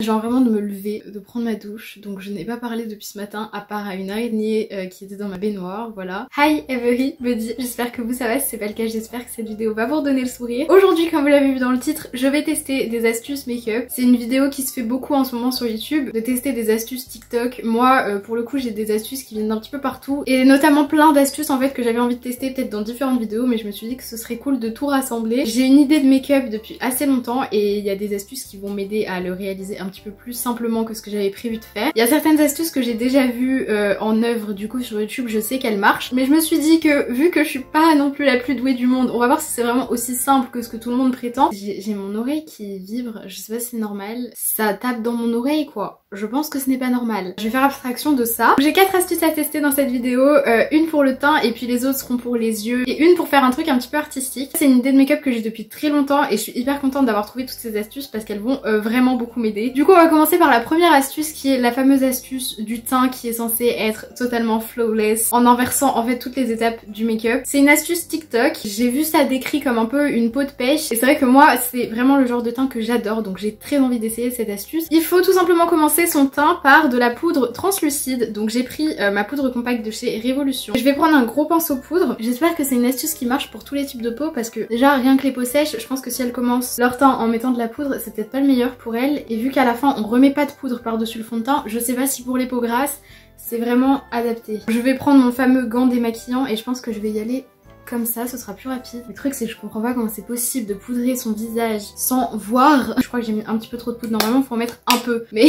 Je viens vraiment de me lever, de prendre ma douche, donc je n'ai pas parlé depuis ce matin à part à une araignée qui était dans ma baignoire, voilà. Hi everybody, j'espère que vous ça va, si c'est pas le cas j'espère que cette vidéo va vous redonner le sourire. Aujourd'hui comme vous l'avez vu dans le titre, je vais tester des astuces make-up. C'est une vidéo qui se fait beaucoup en ce moment sur YouTube, de tester des astuces TikTok. Moi pour le coup j'ai des astuces qui viennent d'un petit peu partout, et notamment plein d'astuces en fait que j'avais envie de tester peut-être dans différentes vidéos, mais je me suis dit que ce serait cool de tout rassembler. J'ai une idée de make-up depuis assez longtemps et il y a des astuces qui vont m'aider à le réaliser un petit peu plus simplement que ce que j'avais prévu de faire. Il y a certaines astuces que j'ai déjà vues en œuvre du coup sur YouTube, je sais qu'elles marchent, mais je me suis dit que vu que je suis pas non plus la plus douée du monde, on va voir si c'est vraiment aussi simple que ce que tout le monde prétend. J'ai mon oreille qui vibre, je sais pas si c'est normal, ça tape dans mon oreille quoi. Je pense que ce n'est pas normal. Je vais faire abstraction de ça. J'ai 4 astuces à tester dans cette vidéo, une pour le teint et puis les autres seront pour les yeux et une pour faire un truc un petit peu artistique. C'est une idée de make-up que j'ai depuis très longtemps et je suis hyper contente d'avoir trouvé toutes ces astuces parce qu'elles vont vraiment beaucoup m'aider. Du coup on va commencer par la première astuce qui est la fameuse astuce du teint qui est censée être totalement flawless en inversant en fait toutes les étapes du make-up. C'est une astuce TikTok, j'ai vu ça décrit comme un peu une peau de pêche et c'est vrai que moi c'est vraiment le genre de teint que j'adore donc j'ai très envie d'essayer cette astuce. Il faut tout simplement commencer son teint par de la poudre translucide, donc j'ai pris ma poudre compacte de chez Révolution. Je vais prendre un gros pinceau poudre, j'espère que c'est une astuce qui marche pour tous les types de peau parce que déjà rien que les peaux sèches, je pense que si elles commencent leur teint en mettant de la poudre c'est peut-être pas le meilleur pour elles et vu qu'à la fin on remet pas de poudre par-dessus le fond de teint, je sais pas si pour les peaux grasses c'est vraiment adapté. Je vais prendre mon fameux gant démaquillant et je pense que je vais y aller comme ça, ce sera plus rapide. Le truc c'est que je comprends pas comment c'est possible de poudrer son visage sans voir. Je crois que j'ai mis un petit peu trop de poudre, normalement faut en mettre un peu. Mais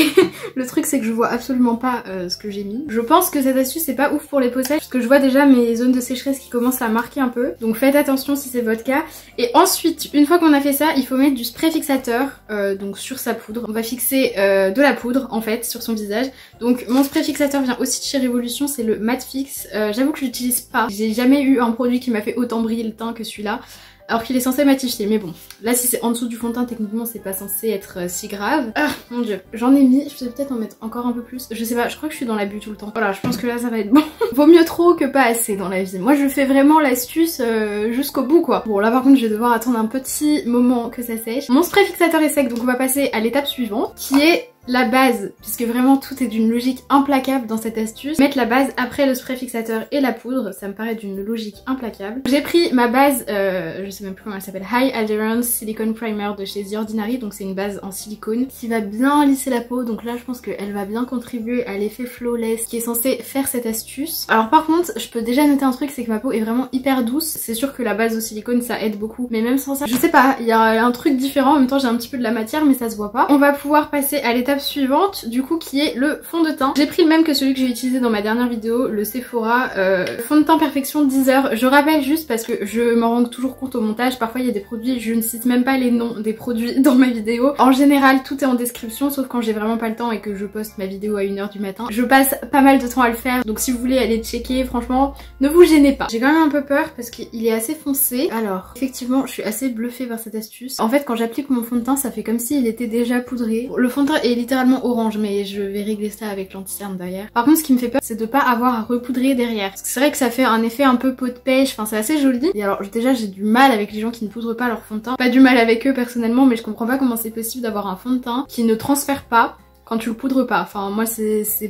le truc c'est que je vois absolument pas ce que j'ai mis. Je pense que cette astuce c'est pas ouf pour les peaux sèches parce que je vois déjà mes zones de sécheresse qui commencent à marquer un peu. Donc faites attention si c'est votre cas. Et ensuite, une fois qu'on a fait ça, il faut mettre du spray fixateur donc sur sa poudre. On va fixer de la poudre en fait sur son visage. Donc mon spray fixateur vient aussi de chez Révolution, c'est le Matte Fix. J'avoue que je l'utilise pas. J'ai jamais eu un produit qui m'a fait autant briller le teint que celui-là, alors qu'il est censé matifier, mais bon, là si c'est en dessous du fond de teint techniquement c'est pas censé être si grave. Ah mon dieu, j'en ai mis, je vais peut-être en mettre encore un peu plus, je sais pas, je crois que je suis dans l'abus tout le temps. Voilà, je pense que là ça va être bon. Vaut mieux trop que pas assez dans la vie. Moi je fais vraiment l'astuce jusqu'au bout quoi. Bon là par contre je vais devoir attendre un petit moment que ça sèche. Mon spray fixateur est sec donc on va passer à l'étape suivante qui est la base, puisque vraiment tout est d'une logique implacable dans cette astuce. Mettre la base après le spray fixateur et la poudre, ça me paraît d'une logique implacable. J'ai pris ma base, je sais même plus comment elle s'appelle, High Adherence Silicone Primer de chez The Ordinary, donc c'est une base en silicone qui va bien lisser la peau, donc là je pense qu'elle va bien contribuer à l'effet flawless qui est censé faire cette astuce. Alors par contre, je peux déjà noter un truc, c'est que ma peau est vraiment hyper douce. C'est sûr que la base au silicone ça aide beaucoup, mais même sans ça, je sais pas, il y a un truc différent, en même temps j'ai un petit peu de la matière mais ça se voit pas. On va pouvoir passer à l'étape suivante du coup qui est le fond de teint. J'ai pris le même que celui que j'ai utilisé dans ma dernière vidéo, le Sephora fond de teint Perfection 10 heures. Je rappelle juste parce que je m'en rends toujours compte au montage, parfois il y a des produits, je ne cite même pas les noms des produits dans ma vidéo. En général tout est en description sauf quand j'ai vraiment pas le temps et que je poste ma vidéo à 1h du matin. Je passe pas mal de temps à le faire donc si vous voulez aller checker franchement ne vous gênez pas. J'ai quand même un peu peur parce qu'il est assez foncé. Alors effectivement je suis assez bluffée par cette astuce. En fait quand j'applique mon fond de teint ça fait comme s'il était déjà poudré. Le fond de teint est littéralement orange mais je vais régler ça avec l'anti-cerne derrière. Par contre ce qui me fait peur c'est de pas avoir à repoudrer derrière. Parce que c'est vrai que ça fait un effet un peu peau de pêche, enfin c'est assez joli. Et alors déjà j'ai du mal avec les gens qui ne poudrent pas leur fond de teint. Pas du mal avec eux personnellement mais je comprends pas comment c'est possible d'avoir un fond de teint qui ne transfère pas quand tu le poudres pas. Enfin moi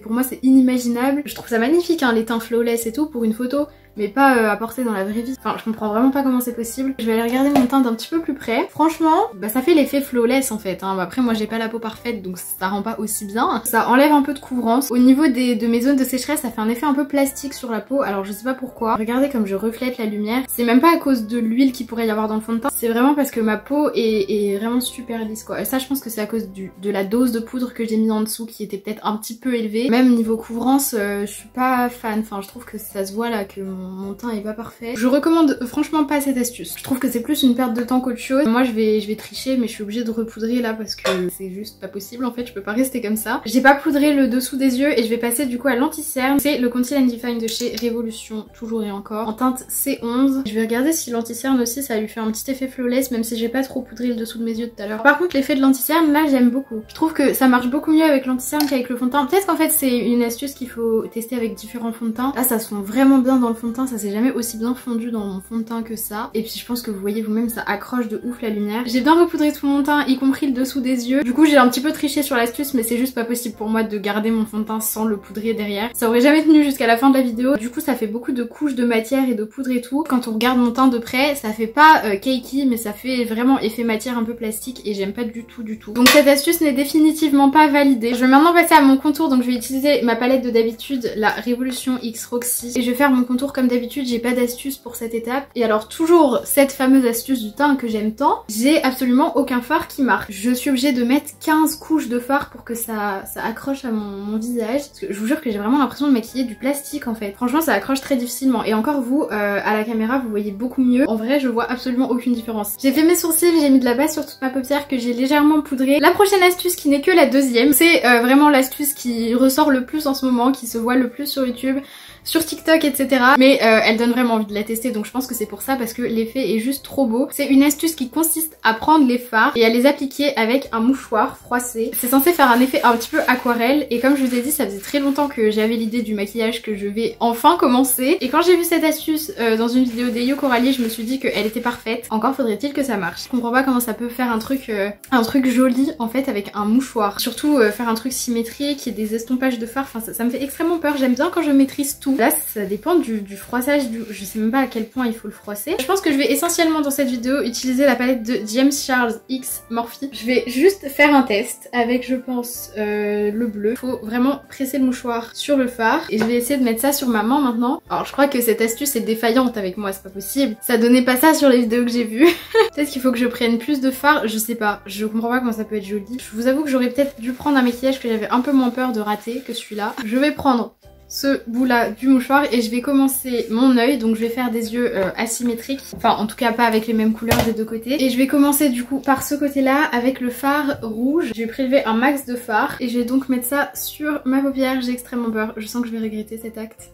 pour moi c'est inimaginable. Je trouve ça magnifique hein, les teints flawless et tout pour une photo, mais pas à porter dans la vraie vie. Enfin je comprends vraiment pas comment c'est possible. Je vais aller regarder mon teint d'un petit peu plus près. Franchement bah ça fait l'effet flawless en fait hein. Après moi j'ai pas la peau parfaite donc ça rend pas aussi bien. Ça enlève un peu de couvrance. Au niveau de mes zones de sécheresse ça fait un effet un peu plastique sur la peau. Alors je sais pas pourquoi. Regardez comme je reflète la lumière. C'est même pas à cause de l'huile qu'il pourrait y avoir dans le fond de teint. C'est vraiment parce que ma peau est vraiment super lisse quoi. Et ça je pense que c'est à cause de la dose de poudre que j'ai mis en dessous qui était peut-être un petit peu élevée. Même niveau couvrance je suis pas fan. Enfin je trouve que ça se voit là que mon teint est pas parfait. Je recommande franchement pas cette astuce. Je trouve que c'est plus une perte de temps qu'autre chose. Moi je vais tricher mais je suis obligée de repoudrer là parce que c'est juste pas possible en fait, je peux pas rester comme ça. J'ai pas poudré le dessous des yeux et je vais passer du coup à l'anti-cerne. C'est le Conceal and Define de chez Révolution, toujours et encore, en teinte C11. Je vais regarder si l'anti-cerne aussi ça lui fait un petit effet flawless même si j'ai pas trop poudré le dessous de mes yeux tout à l'heure. Par contre l'effet de l'anti-cerne là j'aime beaucoup. Je trouve que ça marche beaucoup mieux avec l'anti-cerne qu'avec le fond de teint. Peut-être qu'en fait c'est une astuce qu'il faut tester avec différents fonds de teint. Là ça se fond vraiment bien dans le fond de teint, ça s'est jamais aussi bien fondu dans mon fond de teint que ça. Et puis je pense que vous voyez vous-même, ça accroche de ouf la lumière. J'ai bien repoudré tout mon teint, y compris le dessous des yeux. Du coup j'ai un petit peu triché sur l'astuce, mais c'est juste pas possible pour moi de garder mon fond de teint sans le poudrer derrière. Ça aurait jamais tenu jusqu'à la fin de la vidéo. Du coup ça fait beaucoup de couches de matière et de poudre et tout. Quand on regarde mon teint de près, ça fait pas cakey, mais ça fait vraiment effet matière un peu plastique et j'aime pas du tout du tout. Donc cette astuce n'est définitivement pas validée. Je vais maintenant passer à mon contour, donc je vais utiliser ma palette de d'habitude, la Révolution X Roxy. Et je vais faire mon contour comme d'habitude, j'ai pas d'astuce pour cette étape. Et alors toujours cette fameuse astuce du teint que j'aime tant, j'ai absolument aucun fard qui marque. Je suis obligée de mettre 15 couches de fard pour que ça accroche à mon visage. Parce que je vous jure que j'ai vraiment l'impression de maquiller du plastique en fait. Franchement ça accroche très difficilement. Et encore vous, à la caméra vous voyez beaucoup mieux. En vrai je vois absolument aucune différence. J'ai fait mes sourcils, j'ai mis de la base sur toute ma paupière que j'ai légèrement poudrée. La prochaine astuce qui n'est que la deuxième, c'est vraiment l'astuce qui ressort le plus en ce moment, qui se voit le plus sur YouTube, sur TikTok, etc. Mais elle donne vraiment envie de la tester, donc je pense que c'est pour ça, parce que l'effet est juste trop beau. C'est une astuce qui consiste à prendre les fards et à les appliquer avec un mouchoir froissé. C'est censé faire un effet un petit peu aquarelle, et comme je vous ai dit, ça faisait très longtemps que j'avais l'idée du maquillage que je vais enfin commencer. Et quand j'ai vu cette astuce dans une vidéo d'Eyo Coralie, je me suis dit qu'elle était parfaite. Encore faudrait-il que ça marche. Je comprends pas comment ça peut faire un truc joli en fait avec un mouchoir. Surtout faire un truc symétrique et des estompages de fard, enfin ça me fait extrêmement peur. J'aime bien quand je maîtrise tout. Là ça dépend du froissage, je sais même pas à quel point il faut le froisser. Je pense que je vais essentiellement dans cette vidéo utiliser la palette de James Charles X Morphe. Je vais juste faire un test avec je pense le bleu. Il faut vraiment presser le mouchoir sur le fard et je vais essayer de mettre ça sur ma main maintenant. Alors je crois que cette astuce est défaillante avec moi, c'est pas possible. Ça donnait pas ça sur les vidéos que j'ai vues. Peut-être qu'il faut que je prenne plus de fard, je sais pas. Je comprends pas comment ça peut être joli. Je vous avoue que j'aurais peut-être dû prendre un maquillage que j'avais un peu moins peur de rater que celui-là. Je vais prendre ce bout là du mouchoir et je vais commencer mon œil, donc je vais faire des yeux asymétriques, enfin en tout cas pas avec les mêmes couleurs des deux côtés, et je vais commencer du coup par ce côté là avec le fard rouge. Je vais prélever un max de fard et je vais donc mettre ça sur ma paupière. J'ai extrêmement peur, je sens que je vais regretter cet acte.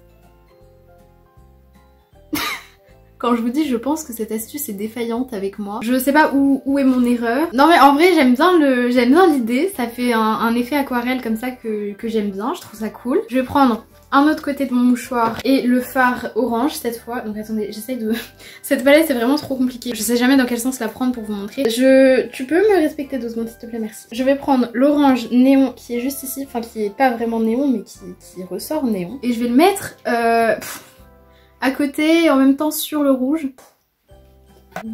Quand je vous dis, je pense que cette astuce est défaillante avec moi. Je sais pas où est mon erreur. Non mais en vrai j'aime bien l'idée, ça fait un effet aquarelle comme ça que j'aime bien, je trouve ça cool. Je vais prendre un autre côté de mon mouchoir et le fard orange cette fois. Donc attendez, j'essaye de... Cette palette c'est vraiment trop compliqué. Je sais jamais dans quel sens la prendre pour vous montrer. Tu peux me respecter 2 secondes s'il te plaît, merci. Je vais prendre l'orange néon qui est juste ici, enfin qui est pas vraiment néon mais qui ressort néon. Et je vais le mettre à côté et en même temps sur le rouge.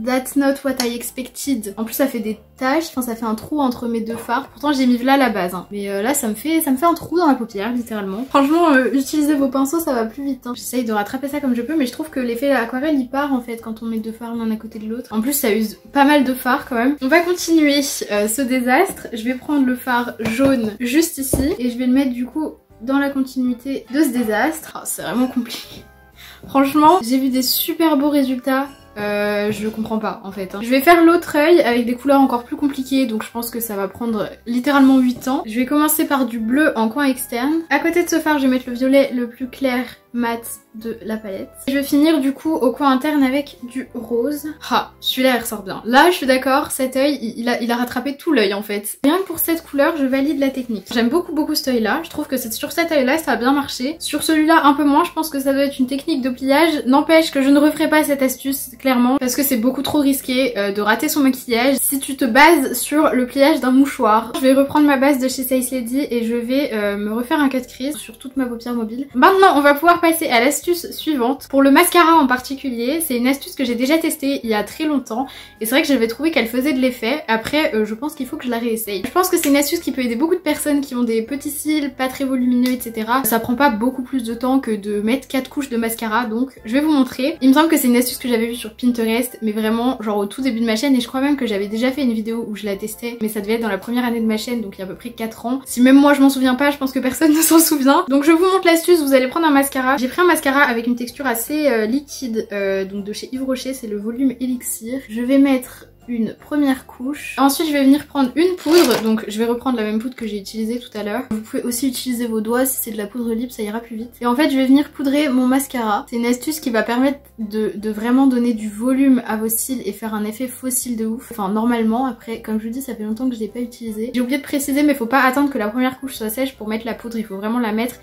That's not what I expected. En plus ça fait des taches, enfin ça fait un trou entre mes deux fards. Pourtant j'ai mis là la base hein. Mais là ça me fait un trou dans la paupière littéralement. Franchement utilisez vos pinceaux, ça va plus vite hein. J'essaye de rattraper ça comme je peux, mais je trouve que l'effet aquarelle il part en fait quand on met 2 fards l'un à côté de l'autre. En plus ça use pas mal de fards quand même. On va continuer ce désastre. Je vais prendre le fard jaune juste ici et je vais le mettre du coup dans la continuité de ce désastre. Oh, c'est vraiment compliqué. Franchement j'ai vu des super beaux résultats. Je comprends pas en fait hein. Je vais faire l'autre œil avec des couleurs encore plus compliquées, donc je pense que ça va prendre littéralement 8 ans. Je vais commencer par du bleu en coin externe. À côté de ce fard je vais mettre le violet le plus clair mat de la palette. Je vais finir du coup au coin interne avec du rose. Ah, celui-là il ressort bien. Là je suis d'accord, cet œil il a rattrapé tout l'œil en fait. Rien que pour cette couleur je valide la technique. J'aime beaucoup cet œil là, je trouve que sur cet œil là ça a bien marché. Sur celui-là un peu moins, je pense que ça doit être une technique de pliage. N'empêche que je ne referai pas cette astuce clairement parce que c'est beaucoup trop risqué de rater son maquillage si tu te bases sur le pliage d'un mouchoir. Je vais reprendre ma base de chez Size Lady et je vais me refaire un cut crease sur toute ma paupière mobile. Maintenant on va pouvoir passer à l'astuce suivante. Pour le mascara en particulier, c'est une astuce que j'ai déjà testée il y a très longtemps et c'est vrai que j'avais trouvé qu'elle faisait de l'effet. Après je pense qu'il faut que je la réessaye. Je pense que c'est une astuce qui peut aider beaucoup de personnes qui ont des petits cils pas très volumineux etc. Ça prend pas beaucoup plus de temps que de mettre 4 couches de mascara, donc je vais vous montrer. Il me semble que c'est une astuce que j'avais vue sur Pinterest mais vraiment genre au tout début de ma chaîne, et je crois même que j'avais déjà fait une vidéo où je la testais, mais ça devait être dans la première année de ma chaîne, donc il y a à peu près 4 ans. Si même moi je m'en souviens pas, je pense que personne ne s'en souvient. Donc je vous montre l'astuce. Vous allez prendre un mascara. J'ai pris un mascara avec une texture assez liquide, donc de chez Yves Rocher, c'est le volume Elixir. Je vais mettre une première couche. Ensuite je vais venir prendre une poudre, donc je vais reprendre la même poudre que j'ai utilisée tout à l'heure. Vous pouvez aussi utiliser vos doigts, si c'est de la poudre libre ça ira plus vite. Et en fait je vais venir poudrer mon mascara. C'est une astuce qui va permettre de vraiment donner du volume à vos cils et faire un effet faux cils de ouf. Enfin normalement, après comme je vous dis ça fait longtemps que je l'ai pas utilisé. J'ai oublié de préciser mais faut pas attendre que la première couche soit sèche pour mettre la poudre, il faut vraiment la mettre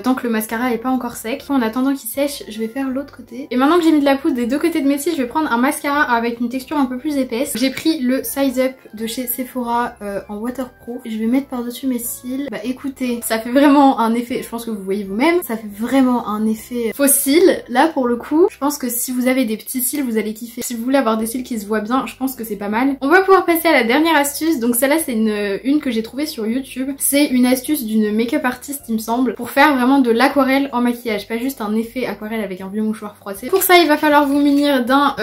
tant que le mascara est pas encore sec. En attendant qu'il sèche, je vais faire l'autre côté. Et maintenant que j'ai mis de la poudre des deux côtés de mes cils, je vais prendre un mascara avec une texture un peu plus épaisse. J'ai pris le Size Up de chez Sephora en waterproof. Je vais mettre par-dessus mes cils. Bah écoutez, ça fait vraiment un effet, je pense que vous voyez vous-même, ça fait vraiment un effet faux cils. Là pour le coup, je pense que si vous avez des petits cils, vous allez kiffer. Si vous voulez avoir des cils qui se voient bien, je pense que c'est pas mal. On va pouvoir passer à la dernière astuce. Donc celle-là c'est une que j'ai trouvée sur YouTube. C'est une astuce d'une make-up artiste il me semble, pour faire vraiment de l'aquarelle en maquillage, pas juste un effet aquarelle avec un vieux mouchoir froissé. Pour ça il va falloir vous munir d'un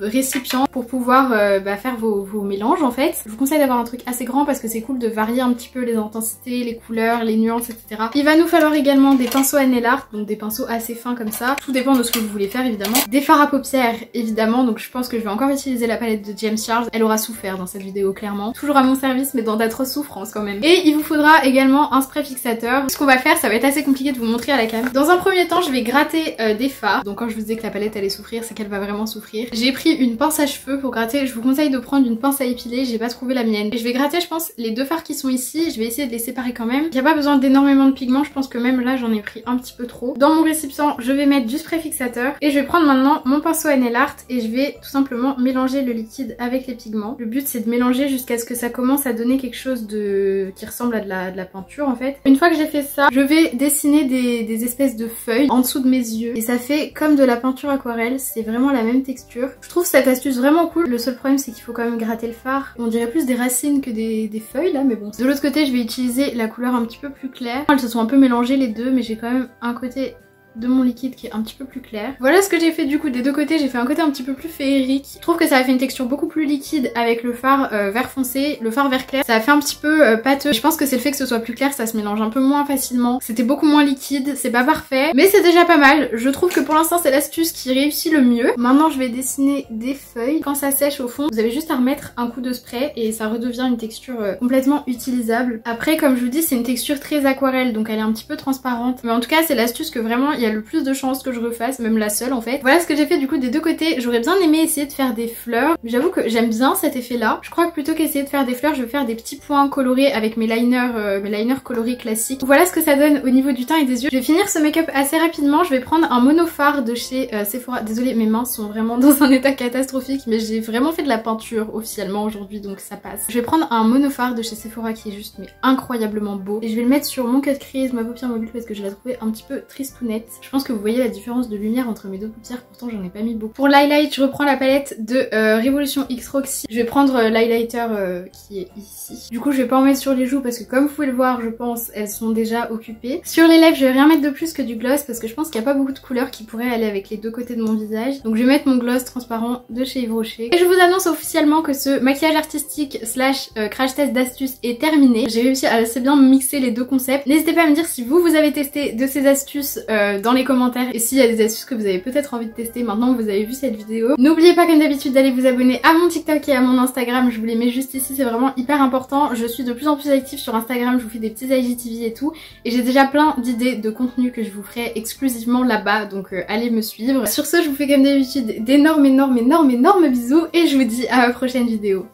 récipient pour pouvoir faire vos mélanges en fait. Je vous conseille d'avoir un truc assez grand parce que c'est cool de varier un petit peu les intensités, les couleurs, les nuances, etc. Il va nous falloir également des pinceaux à nail art, donc des pinceaux assez fins comme ça. Tout dépend de ce que vous voulez faire évidemment. Des fards à paupières évidemment, donc je pense que je vais encore utiliser la palette de James Charles. Elle aura souffert dans cette vidéo clairement. Toujours à mon service mais dans d'atroces souffrances quand même. Et il vous faudra également un spray fixateur. Ce qu'on va faire, ça va être assez compliqué de vous montrer à la cam. Dans un premier temps je vais gratter des fards. Donc quand je vous disais que la palette allait souffrir, c'est qu'elle va vraiment souffrir. J'ai pris une pince à cheveux pour gratter. Je vous conseille de prendre une pince à épiler, j'ai pas trouvé la mienne. Et je vais gratter je pense les deux fards qui sont ici. Je vais essayer de les séparer quand même. Il n'y a pas besoin d'énormément de pigments, je pense que même là j'en ai pris un petit peu trop. Dans mon récipient je vais mettre du spray fixateur. Et je vais prendre maintenant mon pinceau à nail art et je vais tout simplement mélanger le liquide avec les pigments. Le but c'est de mélanger jusqu'à ce que ça commence à donner quelque chose qui ressemble à de la peinture en fait. Une fois que j'ai fait ça, je vais dessiner des espèces de feuilles en dessous de mes yeux et ça fait comme de la peinture aquarelle, c'est vraiment la même texture. Je trouve cette astuce vraiment cool. Le seul problème c'est qu'il faut quand même gratter le fard. On dirait plus des racines que des feuilles là, mais bon. De l'autre côté je vais utiliser la couleur un petit peu plus claire. Elles se sont un peu mélangées les deux mais j'ai quand même un côté de mon liquide qui est un petit peu plus clair. Voilà ce que j'ai fait du coup des deux côtés, j'ai fait un côté un petit peu plus féerique. Je trouve que ça a fait une texture beaucoup plus liquide avec le fard vert foncé, le fard vert clair. Ça a fait un petit peu pâteux. Je pense que c'est le fait que ce soit plus clair, ça se mélange un peu moins facilement. C'était beaucoup moins liquide, c'est pas parfait, mais c'est déjà pas mal. Je trouve que pour l'instant c'est l'astuce qui réussit le mieux. Maintenant je vais dessiner des feuilles. Quand ça sèche au fond, vous avez juste à remettre un coup de spray et ça redevient une texture complètement utilisable. Après comme je vous dis c'est une texture très aquarelle donc elle est un petit peu transparente. Mais en tout cas c'est l'astuce que vraiment il y a le plus de chances que je refasse, même la seule en fait. Voilà ce que j'ai fait du coup des deux côtés. J'aurais bien aimé essayer de faire des fleurs, mais j'avoue que j'aime bien cet effet là. Je crois que plutôt qu'essayer de faire des fleurs, je vais faire des petits points colorés avec mes liners colorés classiques. Voilà ce que ça donne au niveau du teint et des yeux. Je vais finir ce make-up assez rapidement. Je vais prendre un mono fard de chez Sephora. Désolée, mes mains sont vraiment dans un état catastrophique, mais j'ai vraiment fait de la peinture officiellement aujourd'hui, donc ça passe. Je vais prendre un mono fard de chez Sephora qui est juste mais incroyablement beau. Et je vais le mettre sur mon cut crease, ma paupière mobile, parce que je la trouvais un petit peu tristounette. Je pense que vous voyez la différence de lumière entre mes deux paupières, pourtant j'en ai pas mis beaucoup. Pour l'highlight, je reprends la palette de Révolution X Roxy. Je vais prendre l'highlighter qui est ici. Du coup je vais pas en mettre sur les joues parce que comme vous pouvez le voir, je pense elles sont déjà occupées. Sur les lèvres, je vais rien mettre de plus que du gloss parce que je pense qu'il n'y a pas beaucoup de couleurs qui pourraient aller avec les deux côtés de mon visage. Donc je vais mettre mon gloss transparent de chez Yves Rocher. Et je vous annonce officiellement que ce maquillage artistique slash crash test d'astuces est terminé. J'ai réussi à assez bien mixer les deux concepts. N'hésitez pas à me dire si vous avez testé de ces astuces dans les commentaires et s'il y a des astuces que vous avez peut-être envie de tester maintenant que vous avez vu cette vidéo. N'oubliez pas comme d'habitude d'aller vous abonner à mon TikTok et à mon Instagram, je vous les mets juste ici, c'est vraiment hyper important. Je suis de plus en plus active sur Instagram, je vous fais des petits IGTV et tout et j'ai déjà plein d'idées de contenu que je vous ferai exclusivement là-bas, donc allez me suivre. Sur ce, je vous fais comme d'habitude d'énormes bisous et je vous dis à ma prochaine vidéo.